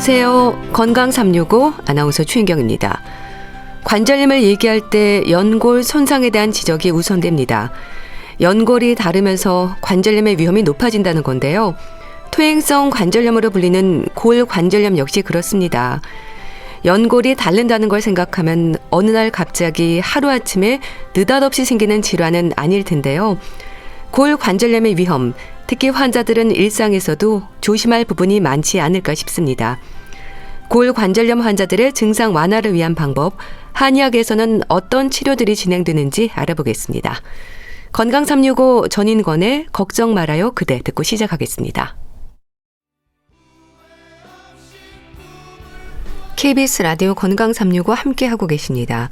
안녕하세요. 건강 365 아나운서 최인경입니다. 관절염을 얘기할 때 연골 손상에 대한 지적이 우선됩니다. 연골이 닳으면서 관절염의 위험이 높아진다는 건데요. 퇴행성 관절염으로 불리는 골관절염 역시 그렇습니다. 연골이 닳는다는 걸 생각하면 어느 날 갑자기 하루아침에 느닷없이 생기는 질환은 아닐 텐데요. 골관절염의 위험, 특히 환자들은 일상에서도 조심할 부분이 많지 않을까 싶습니다. 골관절염 환자들의 증상 완화를 위한 방법, 한의학에서는 어떤 치료들이 진행되는지 알아보겠습니다. 건강 365 전인권의 걱정 말아요 그대 듣고 시작하겠습니다. KBS 라디오 건강 365 함께하고 계십니다.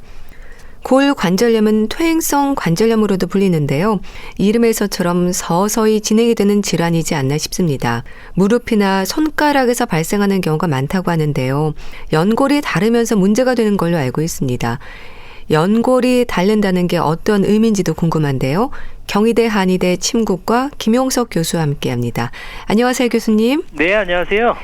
골관절염은 퇴행성 관절염으로도 불리는데요. 이름에서처럼 서서히 진행이 되는 질환이지 않나 싶습니다. 무릎이나 손가락에서 발생하는 경우가 많다고 하는데요. 연골이 닳으면서 문제가 되는 걸로 알고 있습니다. 연골이 닳는다는 게 어떤 의미인지도 궁금한데요. 경희대 한의대 침구과 김용석 교수와 함께합니다. 안녕하세요, 교수님. 네, 안녕하세요.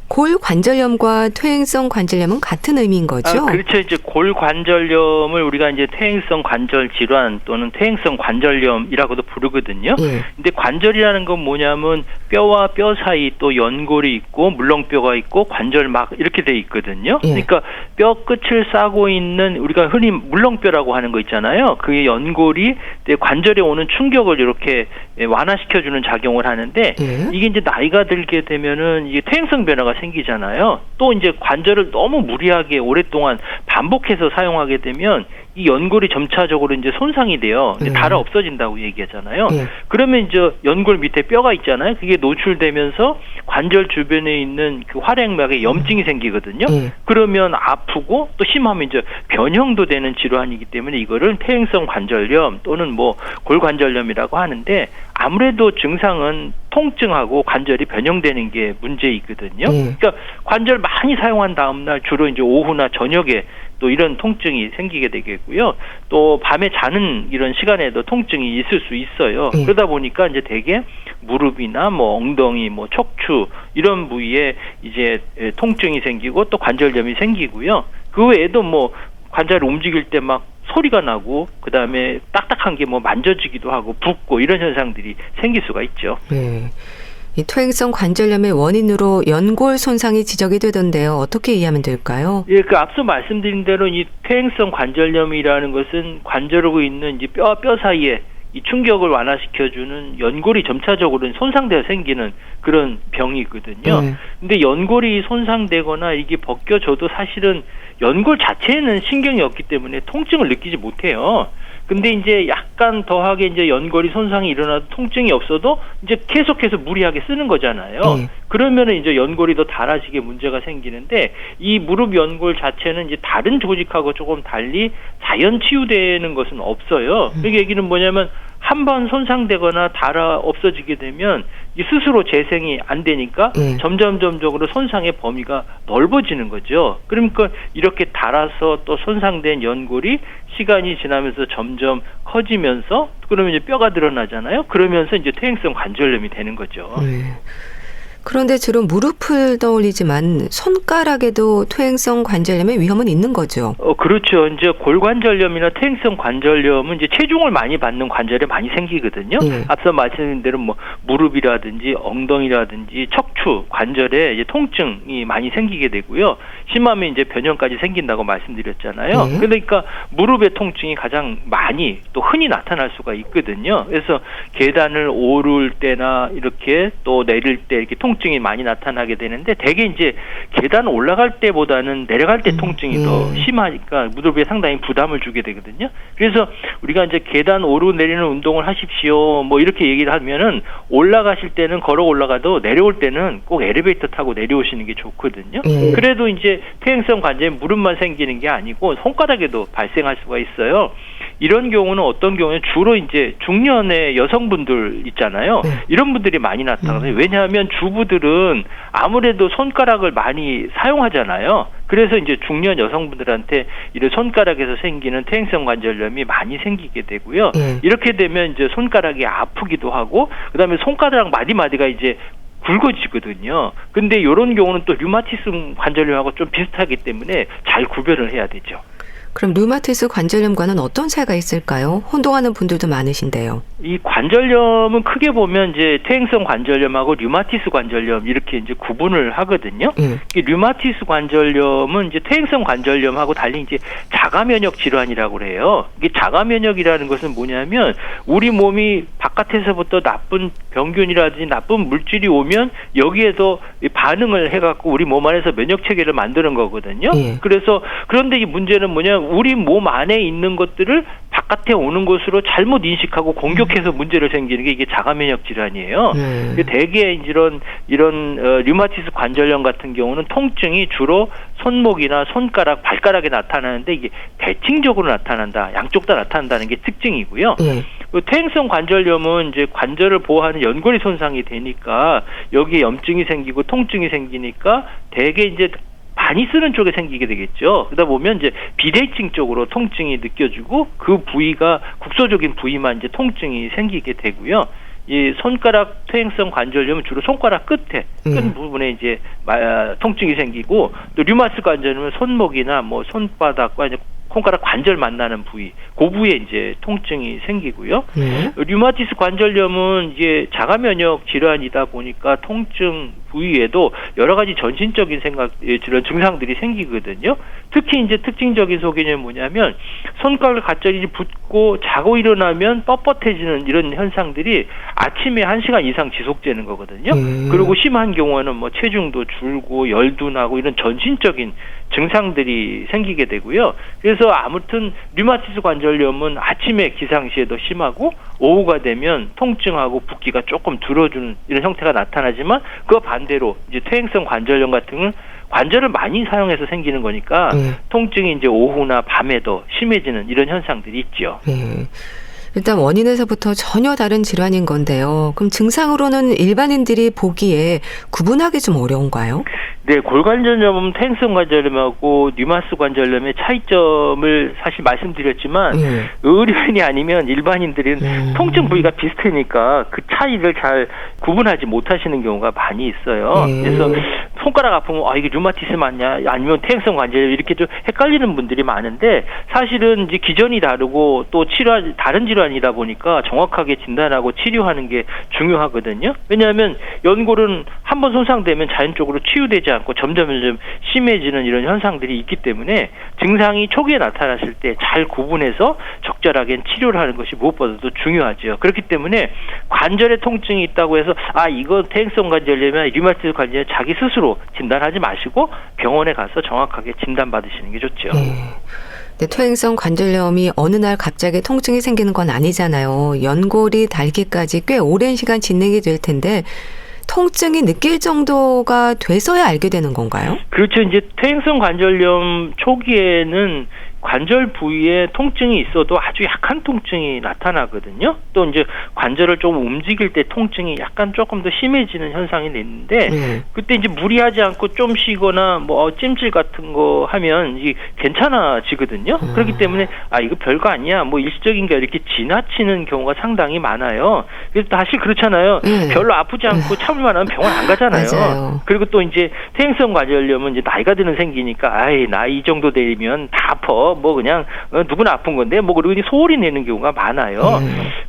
골관절염과 퇴행성 관절염은 같은 의미인 거죠? 그렇죠. 이제 골관절염을 우리가 이제 퇴행성 관절 질환 또는 퇴행성 관절염이라고도 부르거든요. 근데 관절이라는 건 뭐냐면 뼈와 뼈 사이 또 연골이 있고 물렁뼈가 있고 관절막 이렇게 돼 있거든요. 그러니까 뼈 끝을 싸고 있는 우리가 흔히 물렁뼈라고 하는 거 있잖아요. 그게 연골이 관절에 오는 충격을 이렇게 완화시켜주는 작용을 하는데 이게 이제 나이가 들게 되면은 이게 퇴행성 변화가 생기잖아요. 또 이제 관절을 너무 무리하게 오랫동안 반복해서 사용하게 되면 이 연골이 점차적으로 이제 손상이 돼요. 닳아 없어진다고 얘기하잖아요. 그러면 이제 연골 밑에 뼈가 있잖아요. 그게 노출되면서 관절 주변에 있는 그 활액막에 염증이 생기거든요. 그러면 아프고 또 심하면 이제 변형도 되는 질환이기 때문에 이거를 퇴행성 관절염 또는 뭐 골관절염이라고 하는데 아무래도 증상은 통증하고 관절이 변형되는 게 문제이거든요. 그러니까 관절 많이 사용한 다음 날 주로 이제 오후나 저녁에 또 이런 통증이 생기게 되겠고요. 또 밤에 자는 이런 시간에도 통증이 있을 수 있어요. 그러다 보니까 이제 대개 무릎이나 뭐 엉덩이, 뭐 척추 이런 부위에 이제 통증이 생기고 또 관절염이 생기고요. 그 외에도 뭐 관절을 움직일 때 막 소리가 나고 그 다음에 딱딱한 게 뭐 만져지기도 하고 붓고 이런 현상들이 생길 수가 있죠. 이 퇴행성 관절염의 원인으로 연골 손상이 지적이 되던데요. 어떻게 이해하면 될까요? 그 앞서 말씀드린 대로 이 퇴행성 관절염이라는 것은 관절하고 있는 이제 뼈와 뼈 사이에 이 충격을 완화시켜주는 연골이 점차적으로 손상되어 생기는 그런 병이거든요. 근데 연골이 손상되거나 이게 벗겨져도 사실은 연골 자체에는 신경이 없기 때문에 통증을 느끼지 못해요. 근데 이제 약간 더하게 이제 연골이 손상이 일어나도 통증이 없어도 이제 계속해서 무리하게 쓰는 거잖아요. 그러면은 이제 연골이 더 닳아지게 문제가 생기는데 이 무릎 연골 자체는 이제 다른 조직하고 조금 달리 자연 치유되는 것은 없어요. 그 얘기는 뭐냐면 한번 손상되거나 닳아 없어지게 되면 이 스스로 재생이 안 되니까 점점적으로 손상의 범위가 넓어지는 거죠. 그러니까 이렇게 닳아서 또 손상된 연골이 시간이 지나면서 점점 커지면서 그러면 이제 뼈가 드러나잖아요. 그러면서 이제 퇴행성 관절염이 되는 거죠. 그런데 주로 무릎을 떠올리지만 손가락에도 퇴행성 관절염의 위험은 있는 거죠. 그렇죠. 이제 골관절염이나 퇴행성 관절염은 이제 체중을 많이 받는 관절에 많이 생기거든요. 앞서 말씀드린 대로 뭐 무릎이라든지 엉덩이라든지 척추 관절에 이제 통증이 많이 생기게 되고요. 심하면 이제 변형까지 생긴다고 말씀드렸잖아요. 그러니까 무릎의 통증이 가장 많이 또 흔히 나타날 수가 있거든요. 그래서 계단을 오를 때나 이렇게 또 내릴 때 이렇게 통증이 많이 나타나게 되는데 대개 이제 계단 올라갈 때보다는 내려갈 때 통증이 더 심하니까 무릎에 상당히 부담을 주게 되거든요. 그래서 우리가 이제 계단 오르내리는 운동을 하십시오 뭐 이렇게 얘기를 하면은 올라가실 때는 걸어 올라가도 내려올 때는 꼭 엘리베이터 타고 내려오시는 게 좋거든요. 그래도 이제 퇴행성 관절염 무릎만 생기는 게 아니고 손가락에도 발생할 수가 있어요. 이런 경우는 어떤 경우에 주로 이제 중년의 여성분들 있잖아요. 이런 분들이 많이 나타나요. 왜냐하면 주부들은 아무래도 손가락을 많이 사용하잖아요. 그래서 이제 중년 여성분들한테 이런 손가락에서 생기는 퇴행성 관절염이 많이 생기게 되고요. 이렇게 되면 이제 손가락이 아프기도 하고, 그다음에 손가락 마디마디가 이제 굵어지거든요. 근데 이런 경우는 또 류마티스 관절염하고 좀 비슷하기 때문에 잘 구별을 해야 되죠. 그럼 류마티스 관절염과는 어떤 차이가 있을까요? 혼동하는 분들도 많으신데요. 이 관절염은 크게 보면 이제 퇴행성 관절염하고 류마티스 관절염 이렇게 이제 구분을 하거든요. 이 류마티스 관절염은 이제 퇴행성 관절염하고 달리 이제 자가 면역 질환이라고 그래요. 이게 자가 면역이라는 것은 뭐냐면 우리 몸이 바깥에서부터 나쁜 병균이라든지 나쁜 물질이 오면 여기에서 반응을 해갖고 우리 몸 안에서 면역 체계를 만드는 거거든요. 그래서 그런데 이 문제는 뭐냐? 우리 몸 안에 있는 것들을 바깥에 오는 것으로 잘못 인식하고 공격해서 문제를 생기는 게 이게 자가 면역 질환이에요. 대개 이런 류마티스 관절염 같은 경우는 통증이 주로 손목이나 손가락, 발가락에 나타나는데 이게 대칭적으로 나타난다. 양쪽 다 나타난다는 게 특징이고요. 퇴행성 관절염은 이제 관절을 보호하는 연골이 손상이 되니까 여기에 염증이 생기고 통증이 생기니까 대개 이제 많이 쓰는 쪽에 생기게 되겠죠. 그러다 보면 이제 비대칭 쪽으로 통증이 느껴지고 그 부위가 국소적인 부위만 이제 통증이 생기게 되고요. 이 손가락 퇴행성 관절염은 주로 손가락 끝에 끝 부분에 이제 통증이 생기고 또 류마티스 관절염은 손목이나 뭐 손바닥과 이제 손가락 관절 만나는 부위, 그 부위에 이제 통증이 생기고요. 류마티스 관절염은 이제 자가 면역 질환이다 보니까 통증 부위에도 여러 가지 전신적인 이런 증상들이 생기거든요. 특히 이제 특징적인 소견이 뭐냐면 손가락 갑자기 붓고 자고 일어나면 뻣뻣해지는 이런 현상들이 아침에 1시간 이상 지속되는 거거든요. 그리고 심한 경우에는 뭐 체중도 줄고 열도 나고 이런 전신적인 증상들이 생기게 되고요. 그래서 아무튼 류마티스 관절염은 아침에 기상시에도 심하고 오후가 되면 통증하고 붓기가 조금 줄어드는 이런 형태가 나타나지만 그 반대로 이제 퇴행성 관절염 같은 경우는 관절을 많이 사용해서 생기는 거니까 통증이 이제 오후나 밤에도 심해지는 이런 현상들이 있죠. 일단 원인에서부터 전혀 다른 질환인 건데요. 그럼 증상으로는 일반인들이 보기에 구분하기 좀 어려운가요? 네, 골관절염은 퇴행성 관절염하고 류마티스 관절염의 차이점을 사실 말씀드렸지만 의료인이 아니면 일반인들은 통증 부위가 비슷하니까 그 차이를 잘 구분하지 못하시는 경우가 많이 있어요. 그래서 손가락 아프면 이게 류마티스 맞냐 아니면 퇴행성 관절염 이렇게 좀 헷갈리는 분들이 많은데 사실은 이제 기전이 다르고 또 다른 질환이다 보니까 정확하게 진단하고 치료하는 게 중요하거든요. 왜냐하면 연골은 한번 손상되면 자연적으로 치유되지 않고 점점 심해지는 이런 현상들이 있기 때문에 증상이 초기에 나타났을 때 잘 구분해서 적절하게 치료를 하는 것이 무엇보다도 중요하죠. 그렇기 때문에 관절에 통증이 있다고 해서 이거 퇴행성 관절염이나 류마티스 관절염 자기 스스로 진단하지 마시고 병원에 가서 정확하게 진단받으시는 게 좋죠. 네, 퇴행성 관절염이 어느 날 갑자기 통증이 생기는 건 아니잖아요. 연골이 닳기까지 꽤 오랜 시간 진행이 될 텐데 통증이 느낄 정도가 돼서야 알게 되는 건가요? 그렇죠. 이제 퇴행성 관절염 초기에는 관절 부위에 통증이 있어도 아주 약한 통증이 나타나거든요. 또 이제 관절을 좀 움직일 때 통증이 약간 조금 더 심해지는 현상이 있는데 그때 이제 무리하지 않고 좀 쉬거나 뭐 찜질 같은 거 하면 이게 괜찮아지거든요. 그렇기 때문에 이거 별거 아니야 뭐 일시적인가 이렇게 지나치는 경우가 상당히 많아요. 그래서 사실 그렇잖아요. 별로 아프지 않고 참을 만하면 병원 안 가잖아요. 맞아요. 그리고 또 이제 퇴행성 관절염은 이제 나이가 드는 생기니까 나 이 정도 되면 다 아파. 뭐 그냥 누구나 아픈 건데 뭐 그러고 소리 내는 경우가 많아요.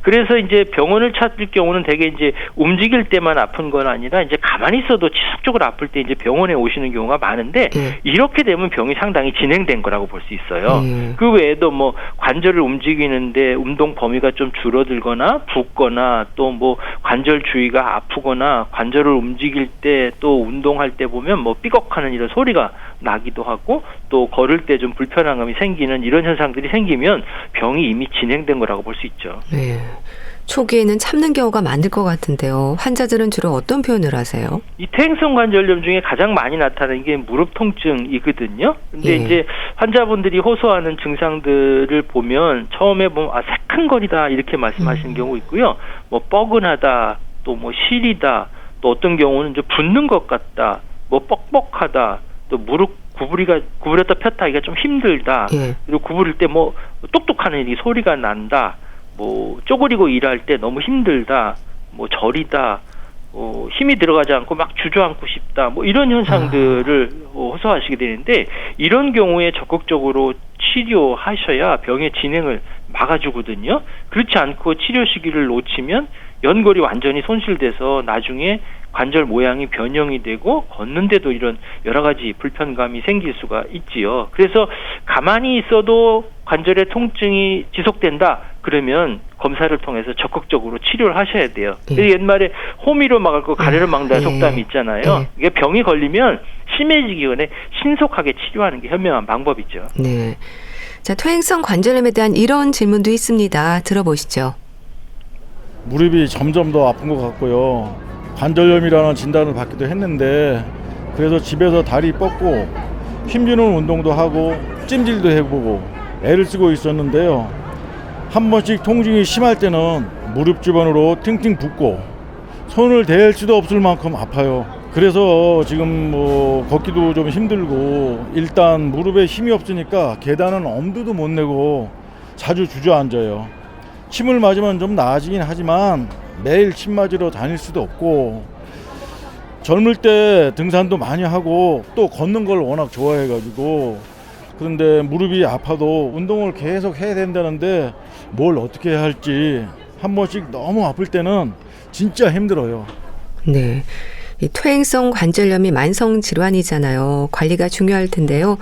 그래서 이제 병원을 찾을 경우는 대개 이제 움직일 때만 아픈 건 아니라 이제 가만히 있어도 지속적으로 아플 때 이제 병원에 오시는 경우가 많은데 이렇게 되면 병이 상당히 진행된 거라고 볼 수 있어요. 그 외에도 뭐 관절을 움직이는데 운동 범위가 좀 줄어들거나 붓거나 또 뭐 관절 주위가 아프거나 관절을 움직일 때 또 운동할 때 보면 뭐 삐걱하는 이런 소리가 나기도 하고 또 걸을 때 좀 불편함이 생기는 이런 현상들이 생기면 병이 이미 진행된 거라고 볼 수 있죠. 네. 초기에는 참는 경우가 많을 것 같은데요. 환자들은 주로 어떤 표현을 하세요? 이 퇴행성 관절염 중에 가장 많이 나타나는 게 무릎 통증이거든요. 근데 이제 환자분들이 호소하는 증상들을 보면 처음에 보면 새큰거리다 이렇게 말씀하시는 경우 있고요. 뭐 뻐근하다, 또 뭐 시리다, 또 어떤 경우는 이제 붓는 것 같다, 뭐 뻑뻑하다, 또 무릎 구부렸다 폈다 하기가 좀 힘들다. 그리고 구부릴 때 뭐 똑똑하는 이 소리가 난다. 뭐 쪼그리고 일할 때 너무 힘들다. 뭐 저리다. 힘이 들어가지 않고 막 주저앉고 싶다, 뭐 이런 현상들을 호소하시게 되는데, 이런 경우에 적극적으로 치료하셔야 병의 진행을 막아주거든요. 그렇지 않고 치료 시기를 놓치면 연골이 완전히 손실돼서 나중에 관절 모양이 변형이 되고 걷는데도 이런 여러 가지 불편감이 생길 수가 있지요. 그래서 가만히 있어도 관절의 통증이 지속된다 그러면 검사를 통해서 적극적으로 치료를 하셔야 돼요. 옛말에 호미로 막을 거 가래로 막는다는 속담이 있잖아요. 이게 병이 걸리면 심해지기 전에 신속하게 치료하는 게 현명한 방법이죠. 네. 자, 퇴행성 관절염에 대한 이런 질문도 있습니다. 들어보시죠. 무릎이 점점 더 아픈 것 같고요. 관절염이라는 진단을 받기도 했는데, 그래서 집에서 다리 뻗고 힘주는 운동도 하고 찜질도 해보고 애를 쓰고 있었는데요. 한 번씩 통증이 심할 때는 무릎 주변으로 팅팅 붓고 손을 댈 수도 없을 만큼 아파요. 그래서 지금 걷기도 좀 힘들고, 일단 무릎에 힘이 없으니까 계단은 엄두도 못 내고 자주 주저앉아요. 침을 맞으면 좀 나아지긴 하지만 매일 침 맞으러 다닐 수도 없고, 젊을 때 등산도 많이 하고 또 걷는 걸 워낙 좋아해가지고, 그런데 무릎이 아파도 운동을 계속 해야 된다는데 뭘 어떻게 해야 할지, 한 번씩 너무 아플 때는 진짜 힘들어요. 네. 이 퇴행성 관절염이 만성 질환이잖아요. 관리가 중요할 텐데요.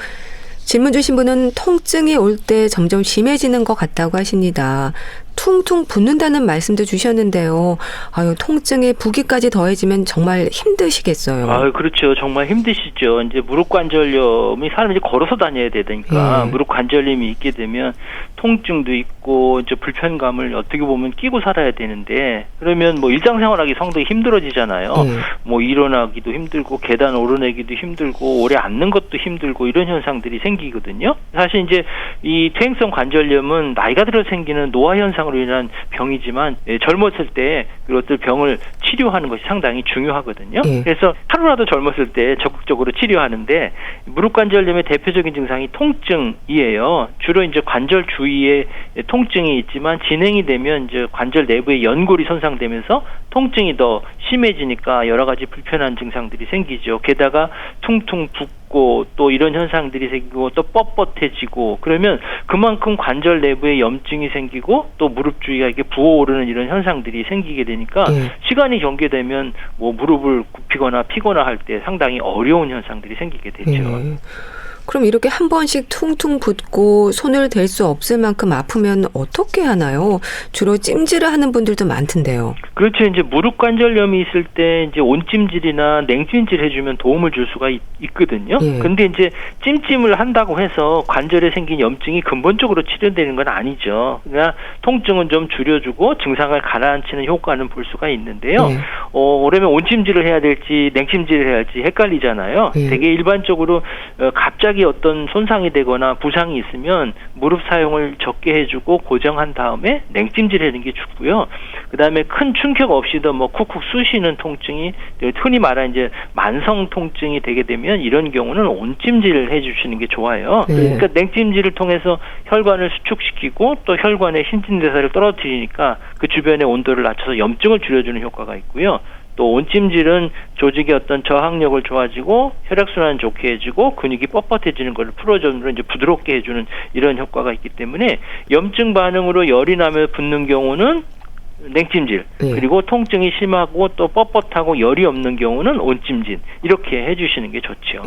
질문 주신 분은 통증이 올 때 점점 심해지는 것 같다고 하십니다. 퉁퉁 붓는다는 말씀도 주셨는데요. 아유, 통증에 부기까지 더해지면 정말 힘드시겠어요. 아, 그렇죠. 정말 힘드시죠. 이제 무릎 관절염이 사람이 걸어서 다녀야 되니까 무릎 관절염이 있게 되면 통증도 있고 이제 불편감을 어떻게 보면 끼고 살아야 되는데, 그러면 뭐 일상생활하기 상당히 힘들어지잖아요. 뭐 일어나기도 힘들고 계단 오르내기도 힘들고 오래 앉는 것도 힘들고 이런 현상들이 생기거든요. 사실 이제 이 퇴행성 관절염은 나이가 들어 생기는 노화 현상으로 인한 병이지만, 젊었을 때 그것들 병을 치료하는 것이 상당히 중요하거든요. 그래서 하루라도 젊었을 때 적극적으로 치료하는데, 무릎 관절염의 대표적인 증상이 통증이에요. 주로 이제 관절 주위에 통증이 있지만 진행이 되면 이제 관절 내부의 연골이 손상되면서 통증이 더 심해지니까 여러 가지 불편한 증상들이 생기죠. 게다가 퉁퉁 붓고 또 이런 현상들이 생기고 또 뻣뻣해지고, 그러면 그만큼 관절 내부에 염증이 생기고 또 무릎 주위가 이렇게 부어오르는 이런 현상들이 생기게 되니까 시간이 경계되면 뭐 무릎을 굽히거나 피거나 할 때 상당히 어려운 현상들이 생기게 되죠. 그럼 이렇게 한 번씩 퉁퉁 붓고 손을 댈 수 없을 만큼 아프면 어떻게 하나요? 주로 찜질을 하는 분들도 많던데요. 그렇죠. 이제 무릎 관절염이 있을 때 이제 온찜질이나 냉찜질 해주면 도움을 줄 수가 있거든요. 근데 이제 찜찜을 한다고 해서 관절에 생긴 염증이 근본적으로 치료되는 건 아니죠. 그러니까 통증은 좀 줄여주고 증상을 가라앉히는 효과는 볼 수가 있는데요. 그러면 온찜질을 해야 될지 냉찜질을 해야 할지 헷갈리잖아요. 되게 일반적으로 갑자기 어떤 손상이 되거나 부상이 있으면 무릎 사용을 적게 해주고 고정한 다음에 냉찜질 하는 게 좋고요. 그 다음에 큰 충격 없이도 뭐 쿡쿡 쑤시는 통증이, 흔히 말하는 이제 만성 통증이 되게 되면 이런 경우는 온찜질을 해주시는 게 좋아요. 그러니까 냉찜질을 통해서 혈관을 수축시키고 또 혈관의 신진대사를 떨어뜨리니까 그 주변의 온도를 낮춰서 염증을 줄여주는 효과가 있고요. 또 온찜질은 조직의 어떤 저항력을 좋아지고 혈액순환 좋게 해주고 근육이 뻣뻣해지는 것을 풀어주는, 이제 부드럽게 해주는 이런 효과가 있기 때문에, 염증 반응으로 열이 나며 붓는 경우는 냉찜질, 그리고 통증이 심하고 또 뻣뻣하고 열이 없는 경우는 온찜질, 이렇게 해주시는 게 좋죠.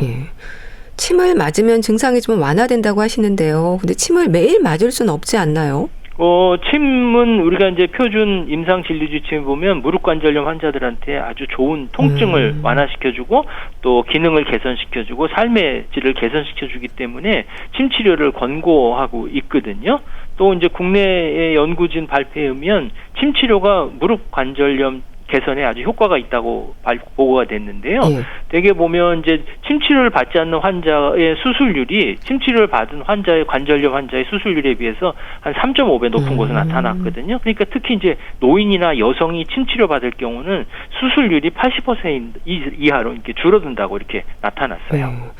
침을 맞으면 증상이 좀 완화된다고 하시는데요. 근데 침을 매일 맞을 수는 없지 않나요? 침은 우리가 이제 표준 임상 진료주침을 보면 무릎 관절염 환자들한테 아주 좋은 통증을 완화시켜주고 또 기능을 개선시켜주고 삶의 질을 개선시켜주기 때문에 침 치료를 권고하고 있거든요. 또 이제 국내의 연구진 발표에 의하면 침 치료가 무릎 관절염 개선에 아주 효과가 있다고 보고가 됐는데요. 대개 보면 이제 침치료를 받지 않는 환자의 수술률이 침치료를 받은 환자의 관절염 환자의 수술률에 비해서 한 3.5배 높은 것으로 나타났거든요. 그러니까 특히 이제 노인이나 여성이 침치료 받을 경우는 수술률이 80% 이하로 이렇게 줄어든다고 이렇게 나타났어요.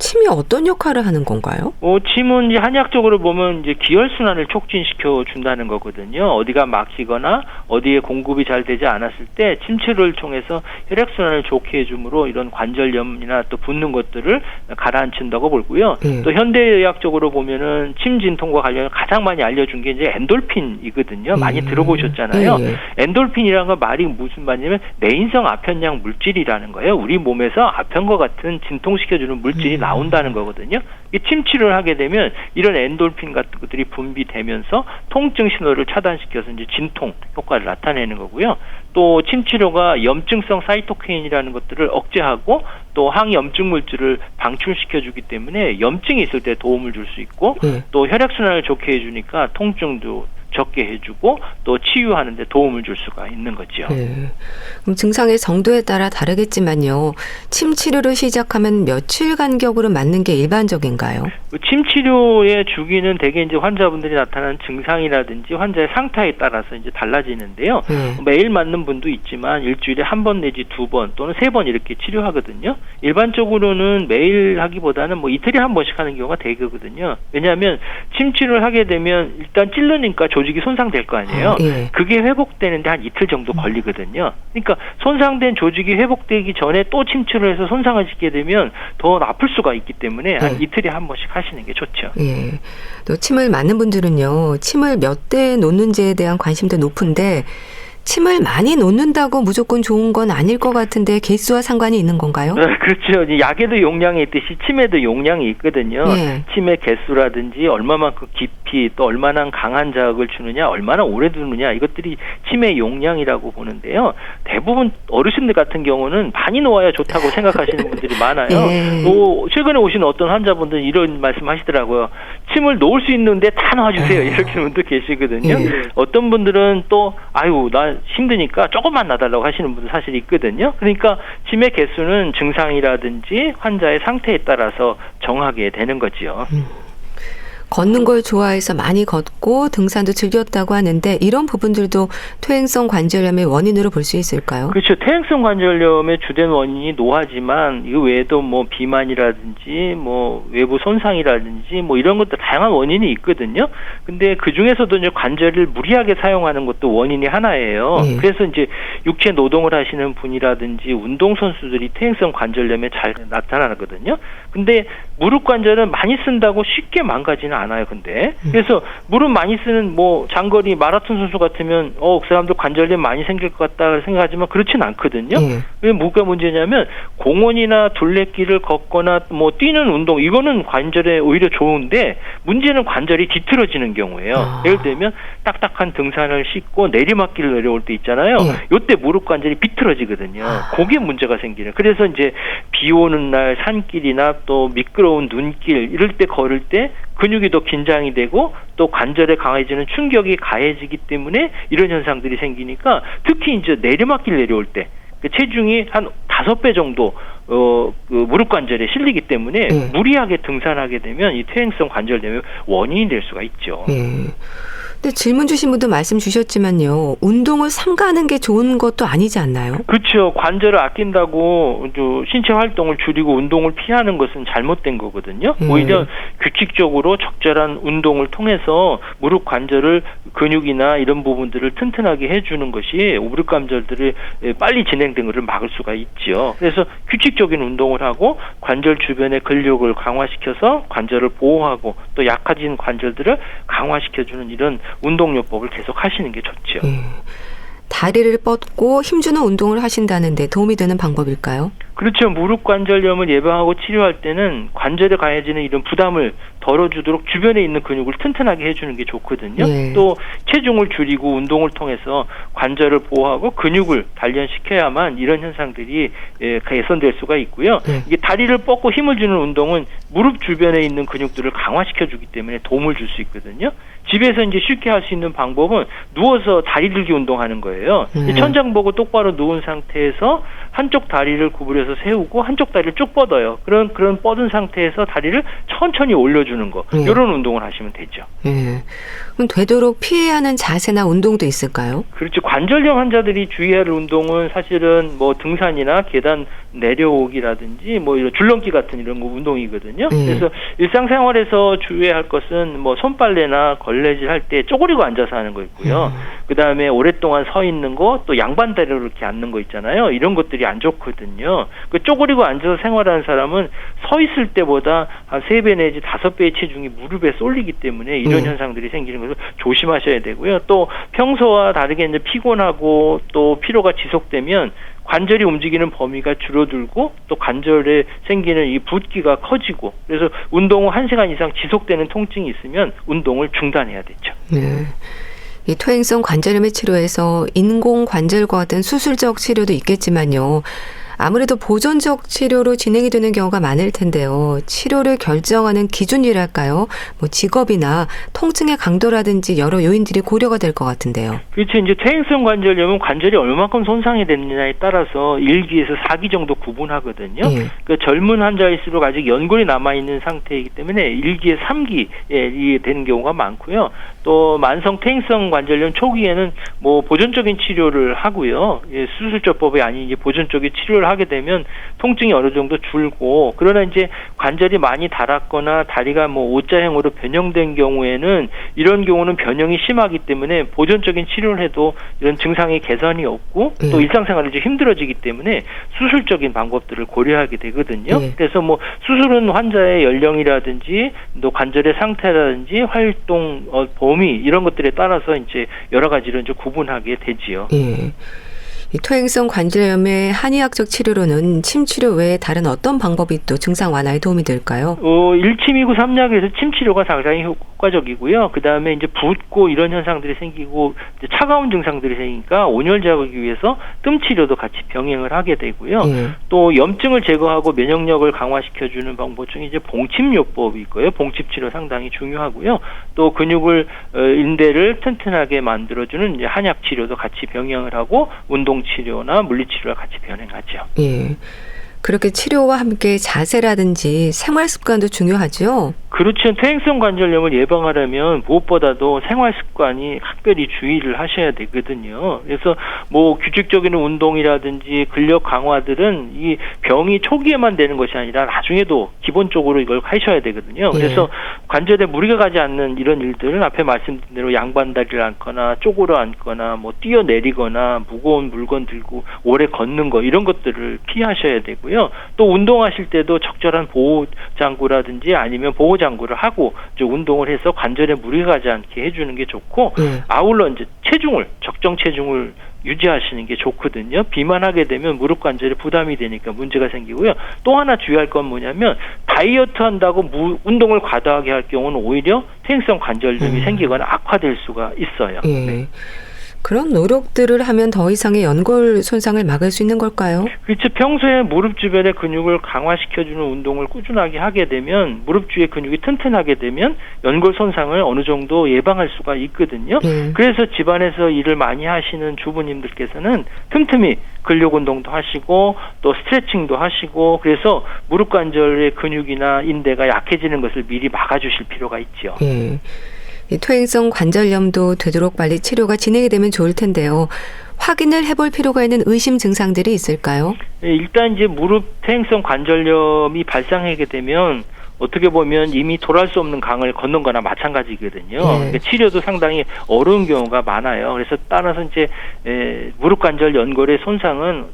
침이 어떤 역할을 하는 건가요? 침은 이제 한약적으로 보면 이제 기혈순환을 촉진시켜 준다는 거거든요. 어디가 막히거나 어디에 공급이 잘 되지 않았을 때 침치료를 통해서 혈액순환을 좋게 해주므로 이런 관절염이나 또 붓는 것들을 가라앉힌다고 보고요. 또 현대의학적으로 보면은 침 진통과 관련해 가장 많이 알려준 게 이제 엔돌핀이거든요. 많이 들어보셨잖아요. 엔돌핀이라는 건 말이 무슨 말이냐면 내인성 아편양 물질이라는 거예요. 우리 몸에서 아편과 같은 진통시켜주는 물질이 나온다는 거거든요. 이 침치료를 하게 되면 이런 엔돌핀 같은 것들이 분비되면서 통증 신호를 차단시켜서 이제 진통 효과를 나타내는 거고요. 또 침치료가 염증성 사이토카인이라는 것들을 억제하고 또 항염증 물질을 방출시켜주기 때문에 염증이 있을 때 도움을 줄 수 있고 또 혈액순환을 좋게 해주니까 통증도 적게 해주고 또 치유하는 데 도움을 줄 수가 있는 거죠. 그럼 증상의 정도에 따라 다르겠지만요. 침 치료를 시작하면 며칠 간격으로 맞는 게 일반적인가요? 침 치료의 주기는 대개 이제 환자분들이 나타나는 증상이라든지 환자의 상태에 따라서 이제 달라지는데요. 매일 맞는 분도 있지만 일주일에 한 번 내지 2번 또는 3번 이렇게 치료하거든요. 일반적으로는 매일 하기보다는 뭐 이틀에 한 번씩 하는 경우가 대개거든요. 왜냐하면 침 치료를 하게 되면 일단 찔르니까 조직이 손상될 거 아니에요. 그게 회복되는데 한 이틀 정도 걸리거든요. 그러니까 손상된 조직이 회복되기 전에 또 침치료를 해서 손상을 시키게 되면 더 아플 수가 있기 때문에 한 이틀에 한 번씩 하시는 게 좋죠. 또 침을 맞는 분들은요. 침을 몇 대 놓는지에 대한 관심도 높은데 침을 많이 놓는다고 무조건 좋은 건 아닐 것 같은데 개수와 상관이 있는 건가요? 그렇죠. 약에도 용량이 있듯이 침에도 용량이 있거든요. 침의 개수라든지 얼마만큼 깊이 또 얼마나 강한 자극을 주느냐 얼마나 오래 두느냐 이것들이 침의 용량이라고 보는데요. 대부분 어르신들 같은 경우는 많이 놓아야 좋다고 생각하시는 분들이 많아요. 최근에 오신 어떤 환자분들은 이런 말씀하시더라고요. 침을 놓을 수 있는데 다 놔주세요. 이렇게 분도 계시거든요. 어떤 분들은 또 나 힘드니까 조금만 놔달라고 하시는 분도 사실 있거든요. 그러니까 침의 개수는 증상이라든지 환자의 상태에 따라서 정하게 되는 거지요. 걷는 걸 좋아해서 많이 걷고 등산도 즐겼다고 하는데 이런 부분들도 퇴행성 관절염의 원인으로 볼 수 있을까요? 그렇죠. 퇴행성 관절염의 주된 원인이 노화지만 이 외에도 뭐 비만이라든지 뭐 외부 손상이라든지 뭐 이런 것도 다양한 원인이 있거든요. 근데 그 중에서도 이제 관절을 무리하게 사용하는 것도 원인이 하나예요. 그래서 이제 육체 노동을 하시는 분이라든지 운동 선수들이 퇴행성 관절염에 잘 나타나거든요. 근데 무릎 관절은 많이 쓴다고 쉽게 망가지는 않아요. 근데 그래서 무릎 많이 쓰는 뭐 장거리 마라톤 선수 같으면 그 사람들 관절염 많이 생길 것 같다 생각하지만 그렇진 않거든요. 왜 뭐가 문제냐면 공원이나 둘레길을 걷거나 뭐 뛰는 운동 이거는 관절에 오히려 좋은데 문제는 관절이 뒤틀어지는 경우예요. 예를 들면 딱딱한 등산을 싣고 내리막길을 내려올 때 있잖아요. 요때 무릎 관절이 비틀어지거든요. 그게 문제가 생기는. 그래서 이제 비 오는 날 산길이나 또 미끄러운 눈길 이럴 때 걸을 때 근육이 더 긴장이 되고 또 관절에 강해지는 충격이 가해지기 때문에 이런 현상들이 생기니까 특히 이제 내리막길 내려올 때 체중이 한 5배 정도 그 무릎 관절에 실리기 때문에 무리하게 등산하게 되면 이 퇴행성 관절염의 원인이 될 수가 있죠. 근데 질문 주신 분도 말씀 주셨지만요. 운동을 삼가하는 게 좋은 것도 아니지 않나요? 그렇죠. 관절을 아낀다고 신체 활동을 줄이고 운동을 피하는 것은 잘못된 거거든요. 오히려 규칙적으로 적절한 운동을 통해서 무릎 관절을 근육이나 이런 부분들을 튼튼하게 해주는 것이 무릎 관절들이 빨리 진행된 것을 막을 수가 있죠. 그래서 규칙적인 운동을 하고 관절 주변의 근력을 강화시켜서 관절을 보호하고 또 약해진 관절들을 강화시켜주는 이런 운동요법을 계속 하시는 게 좋죠. 다리를 뻗고 힘주는 운동을 하신다는데 도움이 되는 방법일까요? 그렇죠. 무릎 관절염을 예방하고 치료할 때는 관절에 가해지는 이런 부담을 덜어주도록 주변에 있는 근육을 튼튼하게 해주는 게 좋거든요. 또 체중을 줄이고 운동을 통해서 관절을 보호하고 근육을 단련시켜야만 이런 현상들이 개선될 수가 있고요. 이게 다리를 뻗고 힘을 주는 운동은 무릎 주변에 있는 근육들을 강화시켜주기 때문에 도움을 줄 수 있거든요. 집에서 이제 쉽게 할 수 있는 방법은 누워서 다리 들기 운동하는 거예요. 천장 보고 똑바로 누운 상태에서 한쪽 다리를 구부려서 세우고 한쪽 다리를 쭉 뻗어요. 그런 뻗은 상태에서 다리를 천천히 올려주는 거. 이런 운동을 하시면 되죠. 그럼 되도록 피해야 하는 자세나 운동도 있을까요? 그렇죠. 관절염 환자들이 주의해야 할 운동은 사실은 뭐 등산이나 계단 내려오기라든지 뭐 이런 줄넘기 같은 이런 거 운동이거든요. 그래서 일상생활에서 주의할 것은 뭐 손빨래나 걸레질 할 때 쪼그리고 앉아서 하는 거 있고요. 그다음에 오랫동안 서 있는 거, 또 양반다리로 이렇게 앉는 거 있잖아요. 이런 것들이 안 좋거든요. 그 쪼그리고 앉아서 생활하는 사람은 서 있을 때보다 한 3배 내지 5배의 체중이 무릎에 쏠리기 때문에 이런 현상들이 생기는 것을 조심하셔야 되고요. 또 평소와 다르게 이제 피곤하고 또 피로가 지속되면 관절이 움직이는 범위가 줄어들고 또 관절에 생기는 이 붓기가 커지고, 그래서 운동 후 1시간 이상 지속되는 통증이 있으면 운동을 중단해야 되죠. 네. 이 퇴행성 관절염의 치료에서 인공 관절과 같은 수술적 치료도 있겠지만요. 아무래도 보존적 치료로 진행이 되는 경우가 많을 텐데요. 치료를 결정하는 기준이랄까요? 뭐 직업이나 통증의 강도라든지 여러 요인들이 고려가 될 것 같은데요. 그렇죠. 이제 퇴행성 관절염은 관절이 얼마큼 손상이 됐느냐에 따라서 1기에서 4기 정도 구분하거든요. 그 젊은 환자일수록 아직 연골이 남아있는 상태이기 때문에 1기에 3기에 되는 경우가 많고요. 또 만성 퇴행성 관절염 초기에는 뭐 보존적인 치료를 하고요. 수술조법이 아닌 이제 보존적인 치료를 하게 되면 통증이 어느 정도 줄고, 그러나 이제 관절이 많이 닳았거나 다리가 뭐 O자형으로 변형된 경우에는 이런 경우는 변형이 심하기 때문에 보존적인 치료를 해도 이런 증상의 개선이 없고 또 일상생활이 좀 힘들어지기 때문에 수술적인 방법들을 고려하게 되거든요. 그래서 뭐 수술은 환자의 연령이라든지 또 관절의 상태라든지 활동 범위 이런 것들에 따라서 이제 여러 가지로 이제 구분하게 되지요. 이 퇴행성 관절염의 한의학적 치료로는 침 치료 외에 다른 어떤 방법이 또 증상 완화에 도움이 될까요? 1침 2구 3약에서 침 치료가 상당히 효과적이고요. 그 다음에 이제 붓고 이런 현상들이 생기고 이제 차가운 증상들이 생기니까 온열 제거하기 위해서 뜸 치료도 같이 병행을 하게 되고요. 또 염증을 제거하고 면역력을 강화시켜주는 방법 중에 이제 봉침요법이 있고요. 봉침 치료 상당히 중요하고요. 또 근육을 인대를 튼튼하게 만들어주는 이제 한약 치료도 같이 병행을 하고 운동 치료나 물리치료와 같이 병행하죠. 그렇게 치료와 함께 자세라든지 생활 습관도 중요하죠? 그렇죠. 퇴행성 관절염을 예방하려면 무엇보다도 생활 습관이 각별히 주의를 하셔야 되거든요. 그래서 뭐 규칙적인 운동이라든지 근력 강화들은 이 병이 초기에만 되는 것이 아니라 나중에도 기본적으로 이걸 하셔야 되거든요. 그래서 관절에 무리가 가지 않는 이런 일들은 앞에 말씀드린 대로 양반다리를 앉거나 쪼그려 앉거나 뭐 뛰어내리거나 무거운 물건 들고 오래 걷는 거 이런 것들을 피하셔야 되고요. 또 운동하실 때도 적절한 보호장구라든지 아니면 보호장구를 하고 운동을 해서 관절에 무리가 가지 않게 해주는 게 좋고, 아울러 이제 적정 체중을 유지하시는 게 좋거든요. 비만하게 되면 무릎 관절에 부담이 되니까 문제가 생기고요. 또 하나 주의할 건 뭐냐면 다이어트 한다고 운동을 과다하게 할 경우는 오히려 퇴행성 관절염이 생기거나 악화될 수가 있어요. 네. 그런 노력들을 하면 더 이상의 연골 손상을 막을 수 있는 걸까요? 그렇죠. 평소에 무릎 주변의 근육을 강화시켜주는 운동을 꾸준하게 하게 되면 무릎 주위의 근육이 튼튼하게 되면 연골 손상을 어느 정도 예방할 수가 있거든요. 그래서 집안에서 일을 많이 하시는 주부님들께서는 틈틈이 근력 운동도 하시고 또 스트레칭도 하시고, 그래서 무릎 관절의 근육이나 인대가 약해지는 것을 미리 막아주실 필요가 있죠. 이 퇴행성 관절염도 되도록 빨리 치료가 진행이 되면 좋을 텐데요. 확인을 해볼 필요가 있는 의심 증상들이 있을까요? 일단 이제 무릎 퇴행성 관절염이 발생하게 되면 어떻게 보면 이미 돌아올 수 없는 강을 건넌 거나 마찬가지거든요. 그러니까 치료도 상당히 어려운 경우가 많아요. 그래서 따라서 이제 무릎 관절 연골의 손상은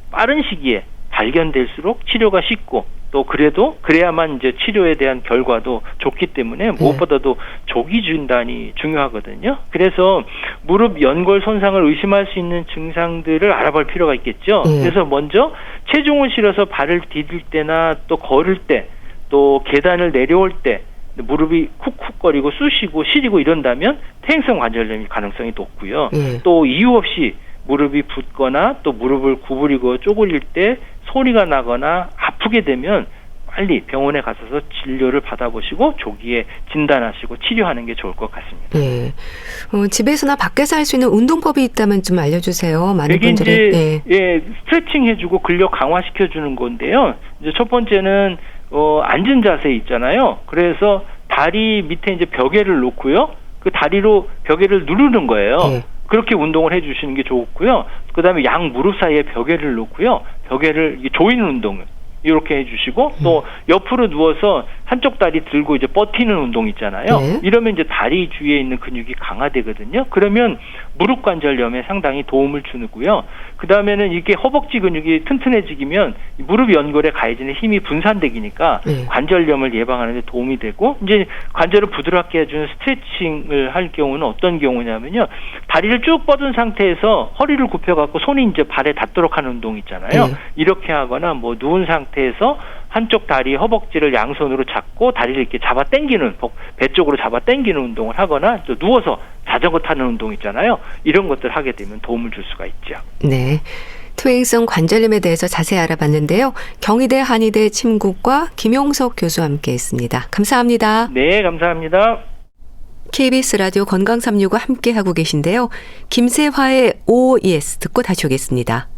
빠른 시기에 발견될수록 치료가 쉽고, 또 그래야만 이제 치료에 대한 결과도 좋기 때문에 무엇보다도 조기 진단이 중요하거든요. 그래서 무릎 연골 손상을 의심할 수 있는 증상들을 알아볼 필요가 있겠죠. 그래서 먼저 체중을 실어서 발을 디딜 때나 또 걸을 때, 또 계단을 내려올 때 무릎이 쿡쿡거리고 쑤시고 시리고 이런다면 퇴행성 관절염일 가능성이 높고요. 또 이유 없이 무릎이 붓거나 또 무릎을 구부리고 쪼글릴 때 소리가 나거나 아프게 되면 빨리 병원에 가셔서 진료를 받아보시고 조기에 진단하시고 치료하는 게 좋을 것 같습니다. 집에서나 밖에서 할 수 있는 운동법이 있다면 좀 알려주세요. 많은 이게 분들이. 이제 스트레칭 해주고 근력 강화시켜주는 건데요. 이제 첫 번째는 앉은 자세 있잖아요. 그래서 다리 밑에 이제 벽에를 놓고요. 그 다리로 벽에를 누르는 거예요. 그렇게 운동을 해주시는 게 좋고요. 그다음에 양 무릎 사이에 벽에를 놓고요. 벽에를 조이는 운동을 이렇게 해주시고 또 옆으로 누워서 한쪽 다리 들고 이제 버티는 운동 있잖아요. 네. 이러면 이제 다리 주위에 있는 근육이 강화되거든요. 그러면 무릎 관절염에 상당히 도움을 주고요. 그 다음에는 이게 허벅지 근육이 튼튼해지면 무릎 연골에 가해지는 힘이 분산되기니까 관절염을 예방하는 데 도움이 되고 이제 관절을 부드럽게 해주는 스트레칭을 할 경우는 어떤 경우냐면요. 다리를 쭉 뻗은 상태에서 허리를 굽혀갖고 손이 이제 발에 닿도록 하는 운동 있잖아요. 이렇게 하거나 뭐 누운 상태에서 한쪽 다리 허벅지를 양손으로 잡고 다리를 이렇게 잡아 당기는 배 쪽으로 잡아 당기는 운동을 하거나 또 누워서 자전거 타는 운동 있잖아요. 이런 것들 하게 되면 도움을 줄 수가 있죠. 네. 퇴행성 관절염에 대해서 자세히 알아봤는데요. 경희대 한의대 침구과 김용석 교수와 함께했습니다. 감사합니다. 네, 감사합니다. KBS 라디오 건강 365 함께하고 계신데요. 김세화의 OES 듣고 다시 오겠습니다.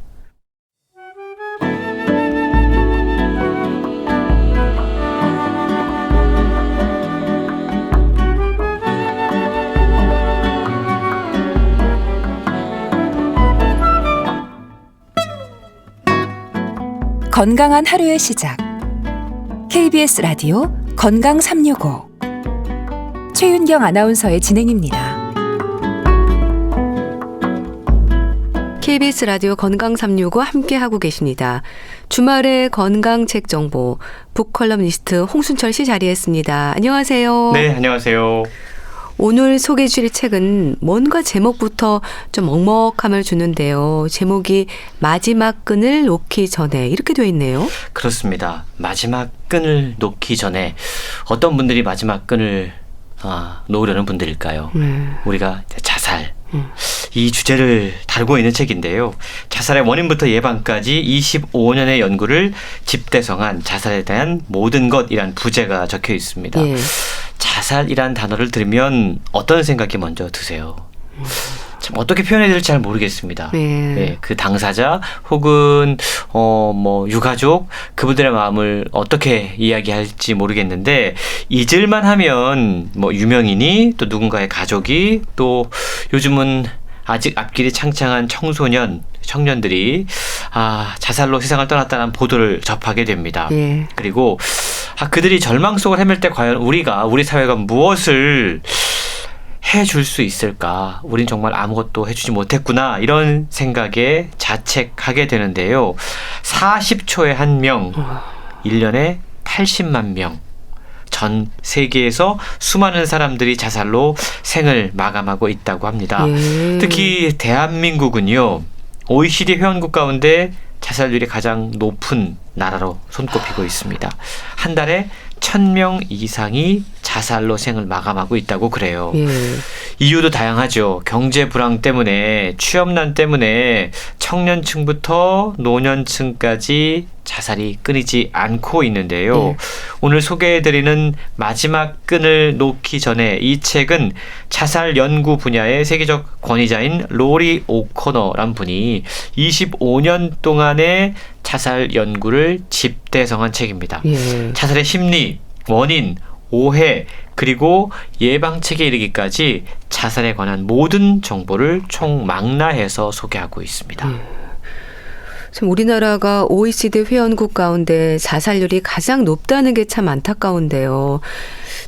건강한 하루의 시작. KBS 라디오 건강 365 최윤경 아나운서의 진행입니다. KBS 라디오 건강 365 함께하고 계십니다. 주말의 건강책 정보 북컬럼니스트 홍순철 씨 자리했습니다. 안녕하세요. 네, 안녕하세요. 오늘 소개해 주실 책은 뭔가 제목부터 좀 먹먹함을 주는데요. 제목이 마지막 끈을 놓기 전에 이렇게 되어 있네요. 그렇습니다. 마지막 끈을 놓기 전에 어떤 분들이 마지막 끈을 놓으려는 분들일까요? 우리가 자살. 이 주제를 다루고 있는 책인데요. 자살의 원인부터 예방까지 25년의 연구를 집대성한 자살에 대한 모든 것이란 부제가 적혀 있습니다. 예. 자살이란 단어를 들으면 어떤 생각이 먼저 드세요? 참 어떻게 표현해야 될지 잘 모르겠습니다. 네, 그 당사자 혹은 뭐 유가족 그분들의 마음을 어떻게 이야기할지 모르겠는데 잊을만 하면 뭐 유명인이 또 누군가의 가족이 또 요즘은 아직 앞길이 창창한 청년들이 자살로 세상을 떠났다는 보도를 접하게 됩니다. 그리고 그들이 절망 속을 헤맬 때 과연 우리 사회가 무엇을 해줄 수 있을까? 우린 정말 아무것도 해주지 못했구나. 이런 생각에 자책하게 되는데요. 40초에 1명, 1년에 80만 명. 전 세계에서 수많은 사람들이 자살로 생을 마감하고 있다고 합니다. 특히 대한민국은요. OECD 회원국 가운데 자살률이 가장 높은 나라로 손꼽히고 있습니다. 한 달에 1,000명 이상이 자살로 생을 마감하고 있다고 그래요. 이유도 다양하죠. 경제 불황 때문에, 취업난 때문에 청년층부터 노년층까지 자살이 끊이지 않고 있는데요. 오늘 소개해드리는 마지막 끈을 놓기 전에 이 책은 자살 연구 분야의 세계적 권위자인 로리 오코너란 분이 25년 동안의 자살 연구를 집대성한 책입니다. 자살의 심리, 원인, 오해, 그리고 예방책에 이르기까지 자살에 관한 모든 정보를 총망라해서 소개하고 있습니다. 참 우리나라가 OECD 회원국 가운데 자살률이 가장 높다는 게 참 안타까운데요.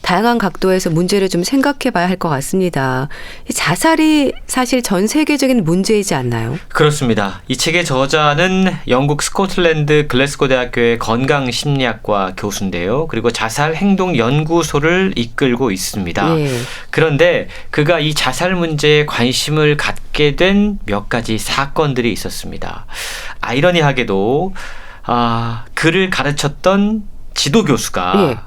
다양한 각도에서 문제를 좀 생각해 봐야 할 것 같습니다. 자살이 사실 전 세계적인 문제이지 않나요? 그렇습니다. 이 책의 저자는 영국 스코틀랜드 글래스고 대학교의 건강심리학과 교수인데요. 그리고 자살행동연구소를 이끌고 있습니다. 그런데 그가 이 자살 문제에 관심을 갖게 된 몇 가지 사건들이 있었습니다. 아이러니하게도 그를 가르쳤던 지도교수가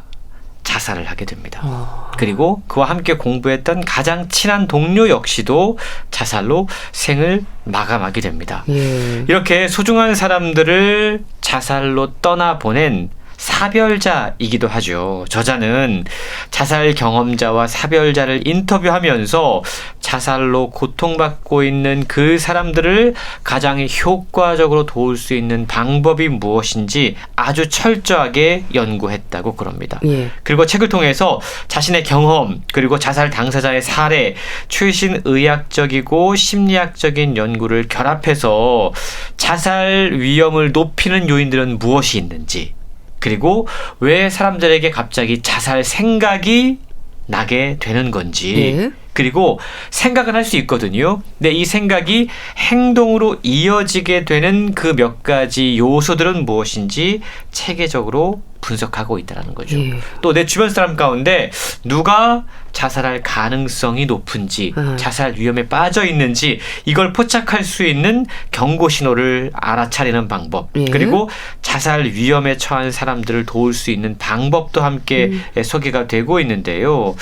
자살을 하게 됩니다. 그리고 그와 함께 공부했던 가장 친한 동료 역시도 자살로 생을 마감하게 됩니다. 이렇게 소중한 사람들을 자살로 떠나보낸 사별자이기도 하죠. 저자는 자살 경험자와 사별자를 인터뷰하면서 자살로 고통받고 있는 그 사람들을 가장 효과적으로 도울 수 있는 방법이 무엇인지 아주 철저하게 연구했다고 그럽니다. 예. 그리고 책을 통해서 자신의 경험 그리고 자살 당사자의 사례, 최신 의학적이고 심리학적인 연구를 결합해서 자살 위험을 높이는 요인들은 무엇이 있는지, 그리고 왜 사람들에게 갑자기 자살 생각이 나게 되는 건지, 네. 그리고 생각은 할 수 있거든요. 근데 이 생각이 행동으로 이어지게 되는 그 몇 가지 요소들은 무엇인지 체계적으로 분석하고 있다는 거죠. 예. 또 내 주변 사람 가운데 누가 자살할 가능성이 높은지, 자살 위험에 빠져 있는지 이걸 포착할 수 있는 경고 신호를 알아차리는 방법, 예. 그리고 자살 위험에 처한 사람들을 도울 수 있는 방법도 함께 소개가 되고 있는데요.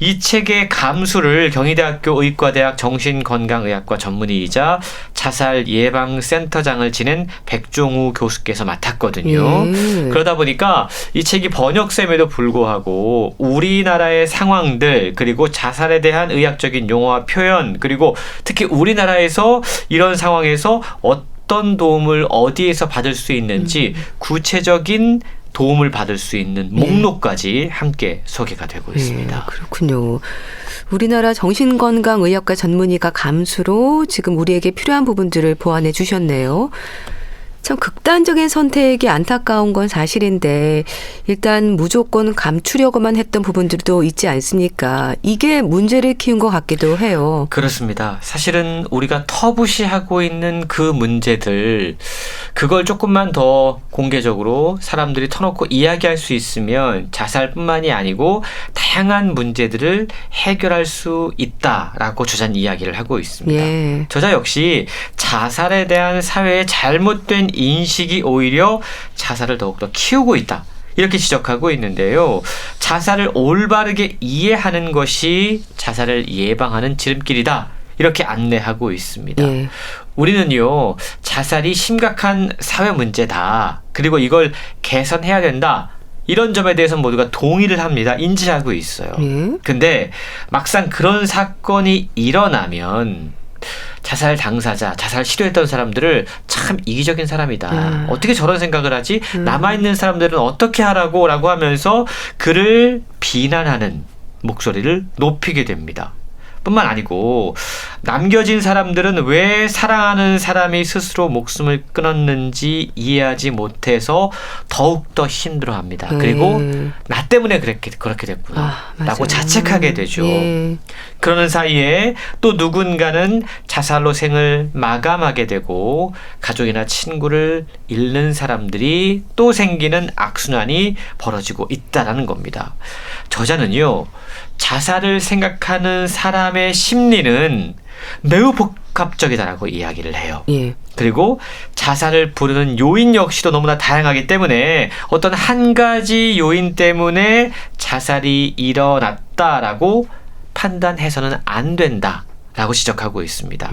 이 책의 감수를 경희대학교 의과대학 정신건강의학과 전문의이자 자살 예방센터장을 지낸 백종우 교수께서 맡았거든요. 예. 그러다 보니까 이 책이 번역쌤에도 불구하고 우리나라의 상황들, 그리고 자살에 대한 의학적인 용어와 표현, 그리고 특히 우리나라에서 이런 상황에서 어떤 도움을 어디에서 받을 수 있는지 구체적인 도움을 받을 수 있는 목록까지 함께 소개가 되고 있습니다. 그렇군요. 우리나라 정신건강의학과 전문의가 감수로 지금 우리에게 필요한 부분들을 보완해 주셨네요. 참 극단적인 선택이 안타까운 건 사실인데 일단 무조건 감추려고만 했던 부분들도 있지 않습니까? 이게 문제를 키운 것 같기도 해요. 그렇습니다. 사실은 우리가 터부시하고 있는 그 문제들, 그걸 조금만 더 공개적으로 사람들이 터놓고 이야기할 수 있으면 자살뿐만이 아니고 다양한 문제들을 해결할 수 있다라고 저자는 이야기를 하고 있습니다. 예. 저자 역시 자살에 대한 사회의 잘못된 인식이 오히려 자살을 더욱더 키우고 있다, 이렇게 지적하고 있는데요. 자살을 올바르게 이해하는 것이 자살을 예방하는 지름길이다, 이렇게 안내하고 있습니다. 예. 우리는요, 자살이 심각한 사회 문제다, 그리고 이걸 개선해야 된다, 이런 점에 대해서 모두가 동의를 합니다. 인지하고 있어요. 근데 막상 그런 사건이 일어나면 자살 당사자, 자살 시도했던 사람들을 참 이기적인 사람이다, 어떻게 저런 생각을 하지? 남아있는 사람들은 어떻게 하라고? 라고 하면서 그를 비난하는 목소리를 높이게 됩니다. 뿐만 아니고 남겨진 사람들은 왜 사랑하는 사람이 스스로 목숨을 끊었는지 이해하지 못해서 더욱더 힘들어합니다. 그리고 나 때문에 그렇게 됐구나 라고 자책하게 되죠. 예. 그러는 사이에 또 누군가는 자살로 생을 마감하게 되고 가족이나 친구를 잃는 사람들이 또 생기는 악순환이 벌어지고 있다는 겁니다. 저자는요, 자살을 생각하는 사람의 심리는 매우 복합적이다라고 이야기를 해요. 예. 그리고 자살을 부르는 요인 역시도 너무나 다양하기 때문에 어떤 한 가지 요인 때문에 자살이 일어났다라고 판단해서는 안 된다라고 지적하고 있습니다.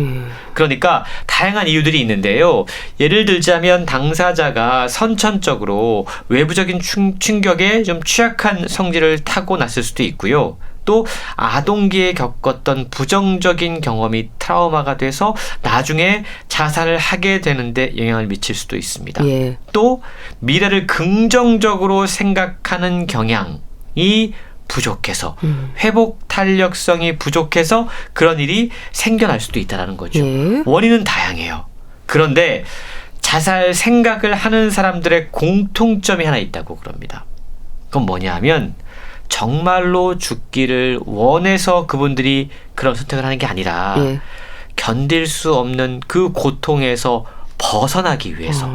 그러니까 다양한 이유들이 있는데요. 예를 들자면 당사자가 선천적으로 외부적인 충격에 좀 취약한 성질을 타고났을 수도 있고요. 또 아동기에 겪었던 부정적인 경험이 트라우마가 돼서 나중에 자살을 하게 되는데 영향을 미칠 수도 있습니다. 예. 또 미래를 긍정적으로 생각하는 경향이 부족해서 회복 탄력성이 부족해서 그런 일이 생겨날 수도 있다는 거죠. 예. 원인은 다양해요. 그런데 자살 생각을 하는 사람들의 공통점이 하나 있다고 그럽니다. 그건 뭐냐 하면 정말로 죽기를 원해서 그분들이 그런 선택을 하는 게 아니라 견딜 수 없는 그 고통에서 벗어나기 위해서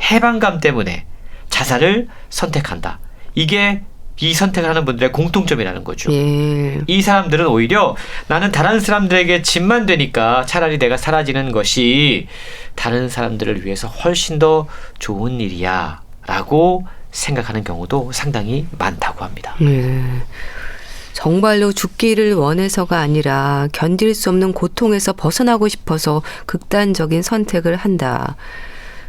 해방감 때문에 자살을 선택한다. 이게 이 선택을 하는 분들의 공통점이라는 거죠. 이 사람들은 오히려 나는 다른 사람들에게 짐만 되니까 차라리 내가 사라지는 것이 다른 사람들을 위해서 훨씬 더 좋은 일이야 라고 생각하는 경우도 상당히 많다고 합니다. 정말로 죽기를 원해서가 아니라 견딜 수 없는 고통에서 벗어나고 싶어서 극단적인 선택을 한다.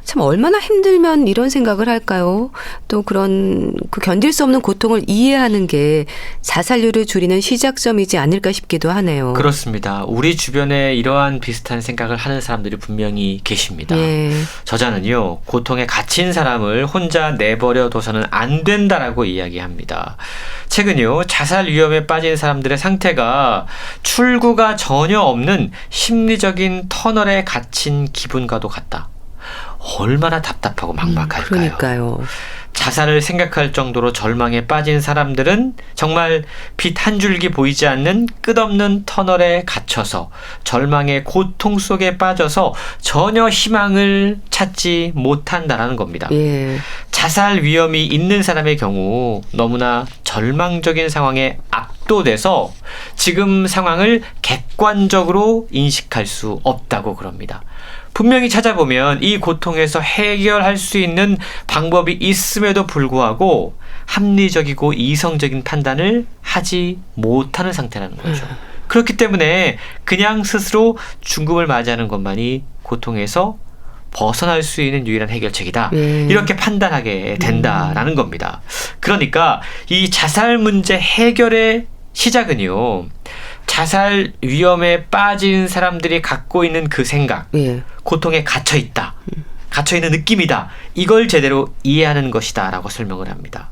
참 얼마나 힘들면 이런 생각을 할까요? 또 그런 그 견딜 수 없는 고통을 이해하는 게 자살률을 줄이는 시작점이지 않을까 싶기도 하네요. 그렇습니다. 우리 주변에 이러한 비슷한 생각을 하는 사람들이 분명히 계십니다. 예. 저자는요, 고통에 갇힌 사람을 혼자 내버려 둬서는 안 된다라고 이야기합니다. 최근요, 자살 위험에 빠진 사람들의 상태가 출구가 전혀 없는 심리적인 터널에 갇힌 기분과도 같다. 얼마나 답답하고 막막할까요? 그러니까요. 자살을 생각할 정도로 절망에 빠진 사람들은 정말 빛 한 줄기 보이지 않는 끝없는 터널에 갇혀서 절망의 고통 속에 빠져서 전혀 희망을 찾지 못한다라는 겁니다. 예. 자살 위험이 있는 사람의 경우 너무나 절망적인 상황에 압도돼서 지금 상황을 객관적으로 인식할 수 없다고 그럽니다. 분명히 찾아보면 이 고통에서 해결할 수 있는 방법이 있음에도 불구하고 합리적이고 이성적인 판단을 하지 못하는 상태라는 거죠. 그렇기 때문에 그냥 스스로 죽음을 맞이하는 것만이 고통에서 벗어날 수 있는 유일한 해결책이다. 이렇게 판단하게 된다라는 겁니다. 그러니까 이 자살 문제 해결의 시작은요, 자살 위험에 빠진 사람들이 갖고 있는 그 생각, 고통에 갇혀있다, 갇혀있는 느낌이다, 이걸 제대로 이해하는 것이다 라고 설명을 합니다.